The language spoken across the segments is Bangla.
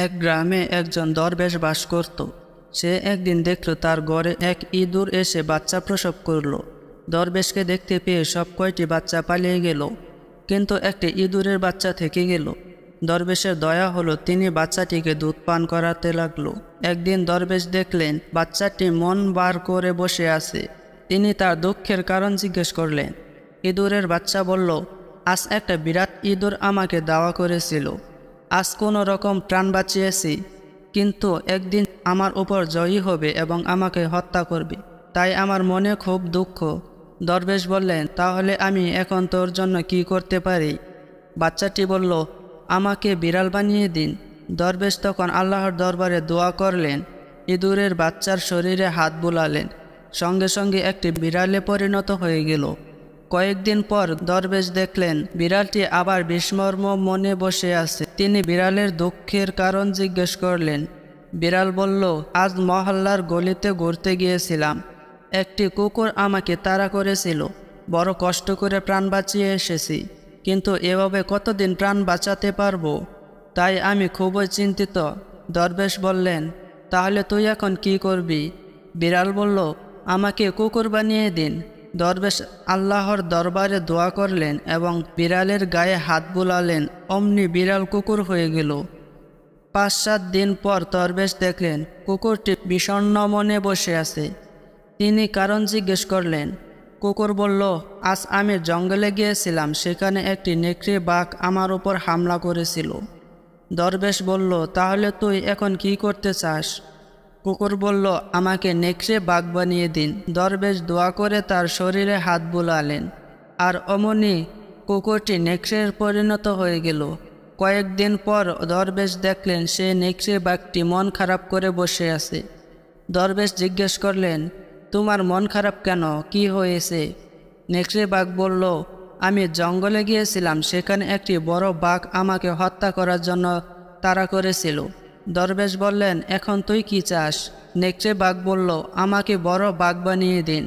এক গ্রামে একজন দরবেশ বাস করত। সে একদিন দেখল তার ঘরে এক ইঁদুর এসে বাচ্চা প্রসব করল। দরবেশকে দেখতে পেয়ে সব কয়টি বাচ্চা পালিয়ে গেল, কিন্তু একটি ইঁদুরের বাচ্চা থেকে গেল। দরবেশের দয়া হলো, তিনি বাচ্চাটিকে দুধ পান করাতে লাগলো। একদিন দরবেশ দেখলেন বাচ্চাটি মন বার করে বসে আছে। তিনি তার দুঃখের কারণ জিজ্ঞেস করলেন। ইঁদুরের বাচ্চা বলল, আজ একটা বিরাট ইঁদুর আমাকে দাওয়া করেছিল। আজ কোনো রকম প্রাণ বাঁচিয়েছি, কিন্তু একদিন আমার উপর জয়ী হবে এবং আমাকে হত্যা করবে, তাই আমার মনে খুব দুঃখ। দরবেশ বললেন, তাহলে আমি এখন তোর জন্য কি করতে পারি? বাচ্চাটি বলল, আমাকে বিড়াল বানিয়ে দিন। দরবেশ তখন আল্লাহর দরবারে দোয়া করলেন। ইঁদুরের বাচ্চার শরীরে হাত বুলালেন, সঙ্গে সঙ্গে একটি বিড়ালে পরিণত হয়ে গেল। কয়েকদিন পর দরবেশ দেখলেন বিড়ালটি আবার বিস্মর্ম মনে বসে আছে। তিনি বিড়ালের দুঃখের কারণ জিজ্ঞেস করলেন। বিড়াল বলল, আজ মহল্লার গলিতে ঘুরতে গিয়েছিলাম। একটি কুকুর আমাকে তাড়া করেছিল। বড় কষ্ট করে প্রাণ বাঁচিয়ে এসেছি, কিন্তু এভাবে কতদিন প্রাণ বাঁচাতে পারবো? তাই আমি খুবই চিন্তিত। দরবেশ বললেন, তাহলে তুই এখন কি করবি? বিড়াল বলল, আমাকে কুকুর বানিয়ে দিন। দরবেশ আল্লাহর দরবারে দোয়া করলেন এবং বিড়ালের গায়ে হাত বুলালেন। অমনি বিড়াল কুকুর হয়ে গেল। ৫-৭ দিন পর দরবেশ দেখলেন কুকুরটি বিষণ্ণ মনে বসে আছে। তিনি কারণ জিজ্ঞেস করলেন। কুকুর বলল, আজ আমি জঙ্গলে গিয়েছিলাম, সেখানে একটি নেকড়ে বাঘ আমার উপর হামলা করেছিল। দরবেশ বলল, তাহলে তুই এখন কি করতে চাস? কুকুর বলল, আমাকে নেকড়ে বাঘ বানিয়ে দিন। দরবেশ দোয়া করে তার শরীরে হাত বুলালেন, আর অমনি কুকুরটি নেকড়ের পরিণত হয়ে গেল। কয়েকদিন পর দরবেশ দেখলেন সে নেকড়ে বাঘটি মন খারাপ করে বসে আছে। দরবেশ জিজ্ঞেস করলেন, তোমার মন খারাপ কেন? কি হয়েছে? নেকড়ে বাঘ বলল, আমি জঙ্গলে গিয়েছিলাম, সেখানে একটি বড় বাঘ আমাকে হত্যা করার জন্য তাড়া করেছিল। দরবেশ বললেন, এখন তুই কি চাস? নেকড়ে বাঘ বলল, আমাকে বড় বাঘ বানিয়ে দিন।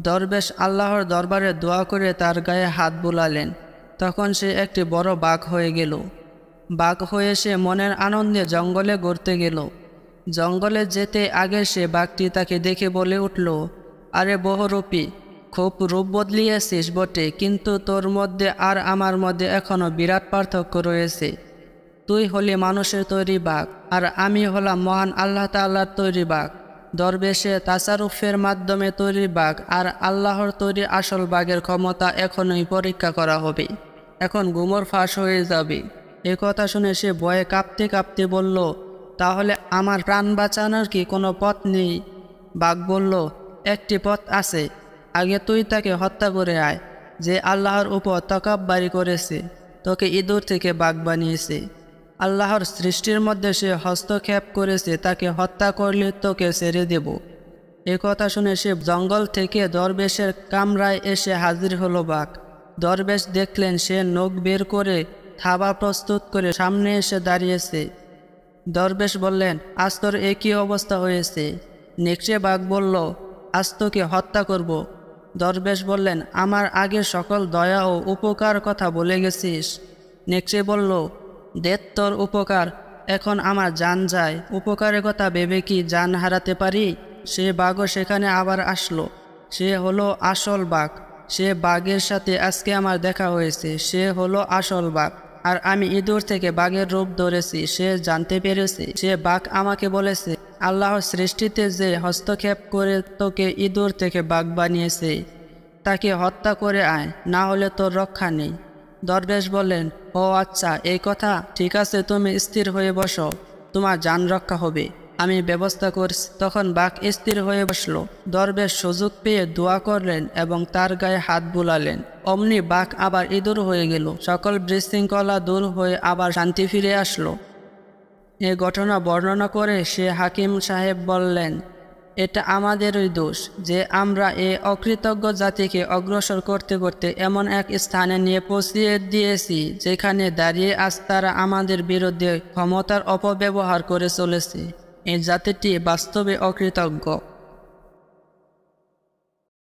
দরবেশ আল্লাহর দরবারে দোয়া করে তার গায়ে হাত বুলালেন। তখন সে একটি বড় বাঘ হয়ে গেল। বাঘ হয়ে সে মনের আনন্দে জঙ্গলে ঘুরতে গেল। জঙ্গলে যেতে আগে সে বাঘটি তাকে দেখে বলে উঠল, আরে বহুরূপী, খুব রূপ বদলিয়েছিস বটে, কিন্তু তোর মধ্যে আর আমার মধ্যে এখনও বিরাট পার্থক্য রয়েছে। তুই হলি মানুষের তৈরি বাঘ, আর আমি হলাম মহান আল্লাহ তাআলার তৈরি বাঘ। দরবেশে তাসারুফের মাধ্যমে তৈরি বাঘ আর আল্লাহর তৈরি আসল বাঘের ক্ষমতা এখনই পরীক্ষা করা হবে। এখন গুমর ফাঁস হয়ে যাবে। এ কথা শুনে সে ভয়ে কাঁপতে কাঁপতে বলল, তাহলে আমার প্রাণ বাঁচানোর কি কোনো পথ নেই? বাঘ বলল, একটি পথ আছে। আগে তুই তাকে হত্যা করে আয়, যে আল্লাহর উপর তাকাব্বুরি করেছে, তোকে ইঁদুর থেকে বাঘ বানিয়েছে। আল্লাহর সৃষ্টির মধ্যে সে হস্তক্ষেপ করেছে, তাকে হত্যা করলে তোকে ছেড়ে দেব। এ কথা শুনে সে জঙ্গল থেকে দরবেশের কামরায় এসে হাজির হলো বাঘ। দরবেশ দেখলেন সে নখ বের করে থাবা প্রস্তুত করে সামনে এসে দাঁড়িয়েছে। দরবেশ বললেন, আজ তোর একই অবস্থা হয়েছে। নেকড়ে বাঘ বলল, আজ তোকে হত্যা করব। দরবেশ বললেন, আমার আগে সকল দয়া ও উপকার কথা বলে গেছিস। নেকড়ে বলল, দেখ তোর উপকার, এখন আমার জান যায়। উপকারের কথা ভেবে কি জান হারাতে পারি? সে বাঘও সেখানে আবার আসলো। সে হলো আসল বাঘ। সে বাঘের সাথে আজকে আমার দেখা হয়েছে। সে হলো আসল বাঘ, আর আমি ইঁদুর থেকে বাঘের রূপ ধরেছি। সে জানতে পেরেছে। সে বাঘ আমাকে বলেছে, আল্লাহর সৃষ্টিতে যে হস্তক্ষেপ করে তোকে ইঁদুর থেকে বাঘ বানিয়েছে, তাকে হত্যা করে আয়, না হলে তোর রক্ষা নেই। দরবেশ বললেন, ও আচ্ছা, এই কথা, ঠিক আছে, তুমি স্থির হয়ে বসো, তোমার জান রক্ষা হবে, আমি ব্যবস্থা করছি। তখন বাঘ স্থির হয়ে বসলো। দরবেশ সুযোগ পেয়ে দোয়া করলেন এবং তার গায়ে হাত বুলালেন। অমনি বাঘ আবার ইঁদুর হয়ে গেল। সকল বিশৃঙ্খলা দূর হয়ে আবার শান্তি ফিরে আসলো। এ ঘটনা বর্ণনা করে সে হাকিম সাহেব বললেন, এটা আমাদেরই দোষ যে আমরা এ অকৃতজ্ঞ জাতিকে অগ্রসর করতে করতে এমন এক স্থানে নিয়ে পৌঁছিয়ে দিয়েছি, যেখানে দাঁড়িয়ে আজ তারা আমাদের বিরুদ্ধে ক্ষমতার অপব্যবহার করে চলেছে। এই জাতিটি বাস্তবে অকৃতজ্ঞ।